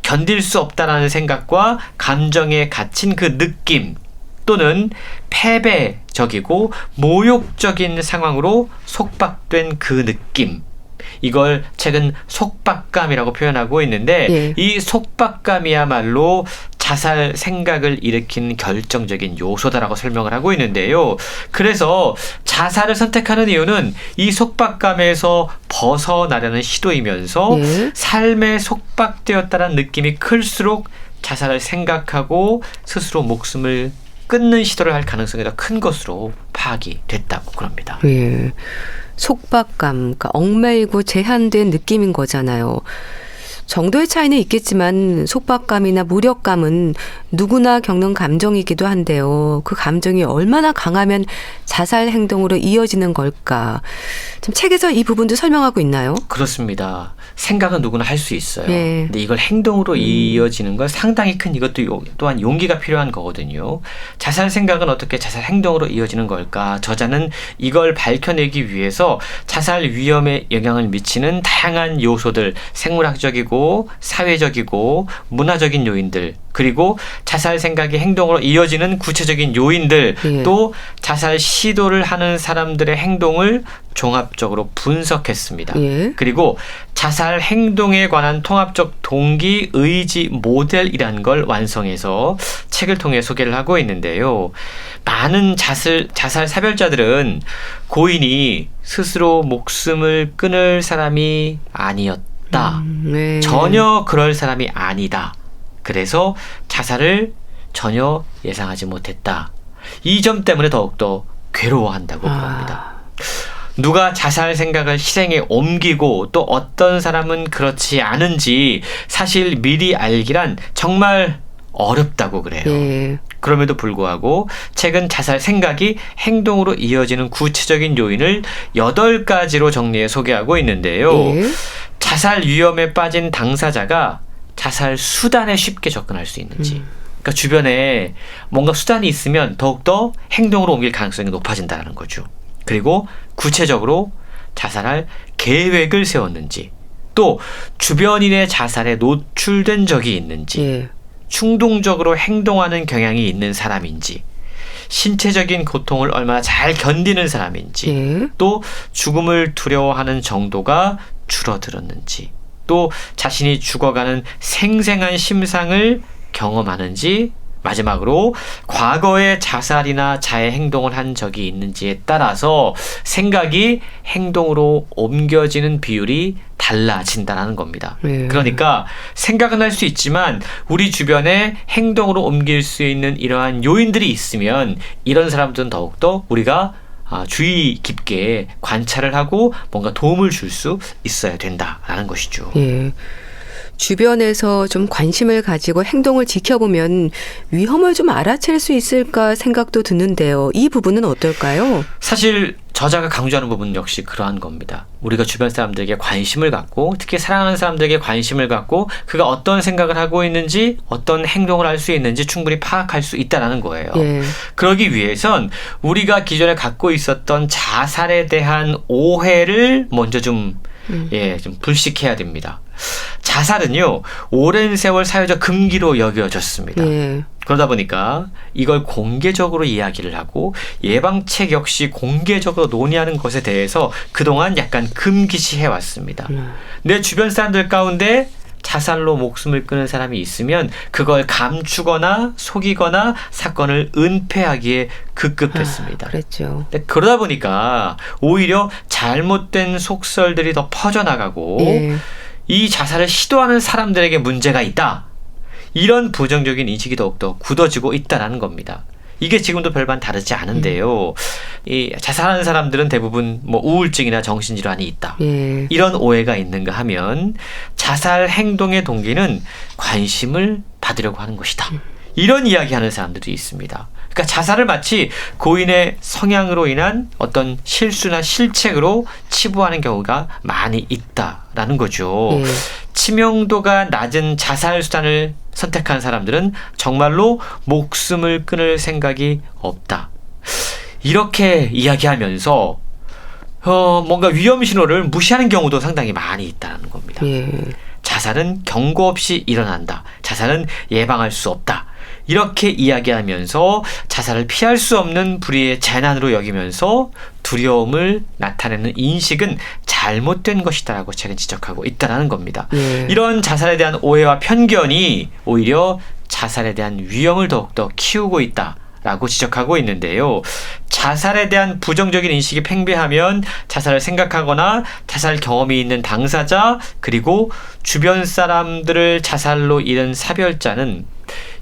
견딜 수 없다라는 생각과 감정에 갇힌 그 느낌 또는 패배적이고 모욕적인 상황으로 속박된 그 느낌, 이걸 책은 속박감이라고 표현하고 있는데 이 속박감이야말로 자살 생각을 일으킨 결정적인 요소다라고 설명을 하고 있는데요. 그래서 자살을 선택하는 이유는 이 속박감에서 벗어나려는 시도이면서 삶에 속박되었다는 느낌이 클수록 자살을 생각하고 스스로 목숨을 끊는 시도를 할 가능성이 더 큰 것으로 파악이 됐다고 그럽니다. 예. 속박감, 그러니까 얽매이고 제한된 느낌인 거잖아요. 정도의 차이는 있겠지만 속박감이나 무력감은 누구나 겪는 감정이기도 한데요. 그 감정이 얼마나 강하면 자살 행동으로 이어지는 걸까? 참 책에서 이 부분도 설명하고 있나요? 그렇습니다. 생각은 누구나 할 수 있어요. 근데 이걸 행동으로 이어지는 건 상당히 큰 이것도 또한 용기가 필요한 거거든요. 자살 생각은 어떻게 자살 행동으로 이어지는 걸까? 저자는 이걸 밝혀내기 위해서 자살 위험에 영향을 미치는 다양한 요소들, 생물학적이고 사회적이고 문화적인 요인들, 그리고 자살 생각이 행동으로 이어지는 구체적인 요인들, 또 자살 시도를 하는 사람들의 행동을 종합적으로 분석했습니다. 그리고 자살 행동에 관한 통합적 동기, 의지, 모델이라는 걸 완성해서 책을 통해 소개를 하고 있는데요. 많은 자살 사별자들은 고인이 스스로 목숨을 끊을 사람이 아니었다. 전혀 그럴 사람이 아니다. 그래서 자살을 전혀 예상하지 못했다. 이 점 때문에 더욱더 괴로워한다고 그럽니다. 누가 자살 생각을 실행에 옮기고 또 어떤 사람은 그렇지 않은지 사실 미리 알기란 정말 어렵다고 그래요. 그럼에도 불구하고 책은 자살 생각이 행동으로 이어지는 구체적인 요인을 8가지로 정리해 소개하고 있는데요. 자살 위험에 빠진 당사자가 자살 수단에 쉽게 접근할 수 있는지, 그러니까 주변에 뭔가 수단이 있으면 더욱더 행동으로 옮길 가능성이 높아진다는 거죠. 그리고 구체적으로 자살할 계획을 세웠는지, 또 주변인의 자살에 노출된 적이 있는지, 충동적으로 행동하는 경향이 있는 사람인지, 신체적인 고통을 얼마나 잘 견디는 사람인지, 또 죽음을 두려워하는 정도가 줄어들었는지, 또 자신이 죽어가는 생생한 심상을 경험하는지, 마지막으로 과거에 자살이나 자해 행동을 한 적이 있는지에 따라서 생각이 행동으로 옮겨지는 비율이 달라진다는 겁니다. 그러니까 생각은 할 수 있지만 우리 주변에 행동으로 옮길 수 있는 이러한 요인들이 있으면 이런 사람들은 더욱더 우리가 주의 깊게 관찰을 하고 뭔가 도움을 줄 수 있어야 된다라는 것이죠. 주변에서 좀 관심을 가지고 행동을 지켜보면 위험을 좀 알아챌 수 있을까 생각도 드는데요. 이 부분은 어떨까요? 사실 저자가 강조하는 부분은 역시 그러한 겁니다. 우리가 주변 사람들에게 관심을 갖고 특히 사랑하는 사람들에게 관심을 갖고 그가 어떤 생각을 하고 있는지 어떤 행동을 할 수 있는지 충분히 파악할 수 있다는 거예요. 예. 그러기 위해선 우리가 기존에 갖고 있었던 자살에 대한 오해를 먼저 좀 불식해야 됩니다. 자살은요, 오랜 세월 사회적 금기로 여겨졌습니다. 그러다 보니까 이걸 공개적으로 이야기를 하고 예방책 역시 공개적으로 논의하는 것에 대해서 그동안 약간 금기시해 왔습니다. 내 주변 사람들 가운데 자살로 목숨을 끊은 사람이 있으면 그걸 감추거나 속이거나 사건을 은폐하기에 급급했습니다. 그랬죠. 그러다 보니까 오히려 잘못된 속설들이 더 퍼져나가고 이 자살을 시도하는 사람들에게 문제가 있다. 이런 부정적인 인식이 더욱더 굳어지고 있다는 겁니다. 이게 지금도 별반 다르지 않은데요. 이 자살하는 사람들은 대부분 뭐 우울증이나 정신질환이 있다. 이런 오해가 있는가 하면 자살 행동의 동기는 관심을 받으려고 하는 것이다. 이런 이야기하는 사람들이 있습니다. 그러니까 자살을 마치 고인의 성향으로 인한 어떤 실수나 실책으로 치부하는 경우가 많이 있다라는 거죠. 치명도가 낮은 자살 수단을 선택한 사람들은 정말로 목숨을 끊을 생각이 없다. 이렇게 이야기하면서 뭔가 위험 신호를 무시하는 경우도 상당히 많이 있다는 겁니다. 자살은 경고 없이 일어난다. 자살은 예방할 수 없다. 이렇게 이야기하면서 자살을 피할 수 없는 불의의 재난으로 여기면서 두려움을 나타내는 인식은 잘못된 것이다라고 최근 지적하고 있다는 겁니다. 이런 자살에 대한 오해와 편견이 오히려 자살에 대한 위험을 더욱더 키우고 있다라고 지적하고 있는데요. 자살에 대한 부정적인 인식이 팽배하면 자살을 생각하거나 자살 경험이 있는 당사자 그리고 주변 사람들을 자살로 잃은 사별자는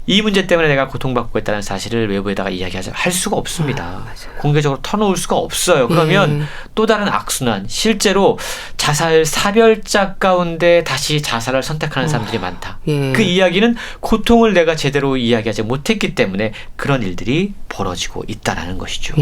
이 문제 때문에 내가 고통받고 있다는 사실을 외부에다가 할 수가 없습니다. 공개적으로 터놓을 수가 없어요. 그러면 또 다른 악순환, 실제로 자살 사별자 가운데 다시 자살을 선택하는 사람들이 많다. 그 이야기는 고통을 내가 제대로 이야기하지 못했기 때문에 그런 일들이 벌어지고 있다는 것이죠.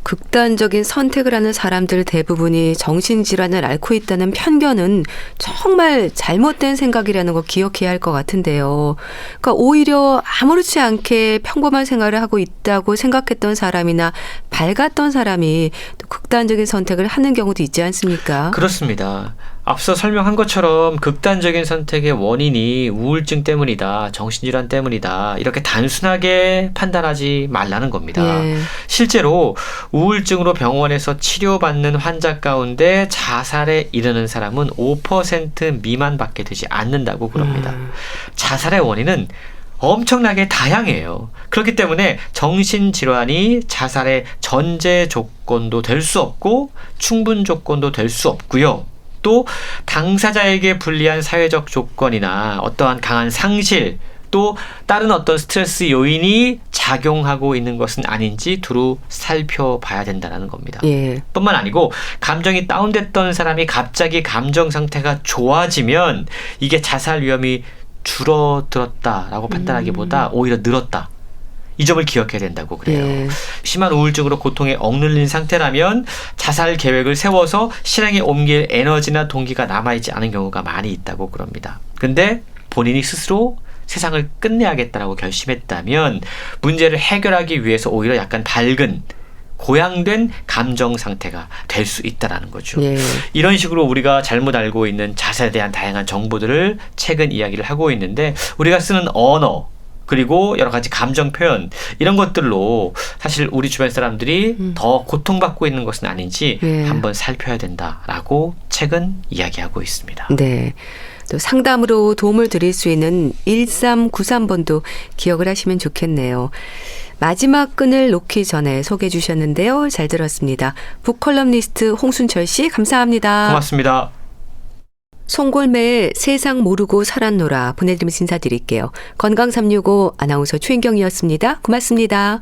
극단적인 선택을 하는 사람들 대부분이 정신질환을 앓고 있다는 편견은 정말 잘못된 생각이라는 거 기억해야 할 것 같은데요. 그러니까 오히려 아무렇지 않게 평범한 생활을 하고 있다고 생각했던 사람이나 밝았던 사람이 또 극단적인 선택을 하는 경우도 있지 않습니까? 그렇습니다. 앞서 설명한 것처럼 극단적인 선택의 원인이 우울증 때문이다, 정신질환 때문이다 이렇게 단순하게 판단하지 말라는 겁니다. 실제로 우울증으로 병원에서 치료받는 환자 가운데 자살에 이르는 사람은 5% 미만밖에 되지 않는다고 그럽니다. 자살의 원인은 엄청나게 다양해요. 그렇기 때문에 정신질환이 자살의 전제 조건도 될 수 없고 충분 조건도 될 수 없고요. 또 당사자에게 불리한 사회적 조건이나 어떠한 강한 상실 또 다른 어떤 스트레스 요인이 작용하고 있는 것은 아닌지 두루 살펴봐야 된다는 겁니다. 뿐만 아니고 감정이 다운됐던 사람이 갑자기 감정 상태가 좋아지면 이게 자살 위험이 줄어들었다라고 판단하기보다 오히려 늘었다. 이 점을 기억해야 된다고 그래요. 심한 우울증으로 고통에 억눌린 상태라면 자살 계획을 세워서 실행에 옮길 에너지나 동기가 남아있지 않은 경우가 많이 있다고 그럽니다. 근데 본인이 스스로 세상을 끝내야겠다라고 결심했다면 문제를 해결하기 위해서 오히려 약간 밝은 고양된 감정 상태가 될 수 있다는 거죠. 이런 식으로 우리가 잘못 알고 있는 자살에 대한 다양한 정보들을 최근 이야기를 하고 있는데 우리가 쓰는 언어 그리고 여러 가지 감정 표현 이런 것들로 사실 우리 주변 사람들이 더 고통받고 있는 것은 아닌지 한번 살펴야 된다라고 최근 이야기하고 있습니다. 네. 또 상담으로 도움을 드릴 수 있는 1393번도 기억을 하시면 좋겠네요. 마지막 끈을 놓기 전에 소개해 주셨는데요. 잘 들었습니다. 북컬럼니스트 홍순철 씨 감사합니다. 고맙습니다. 송골매의 세상 모르고 살았노라 보내드리면서 인사드릴게요. 건강365 아나운서 최인경이었습니다. 고맙습니다.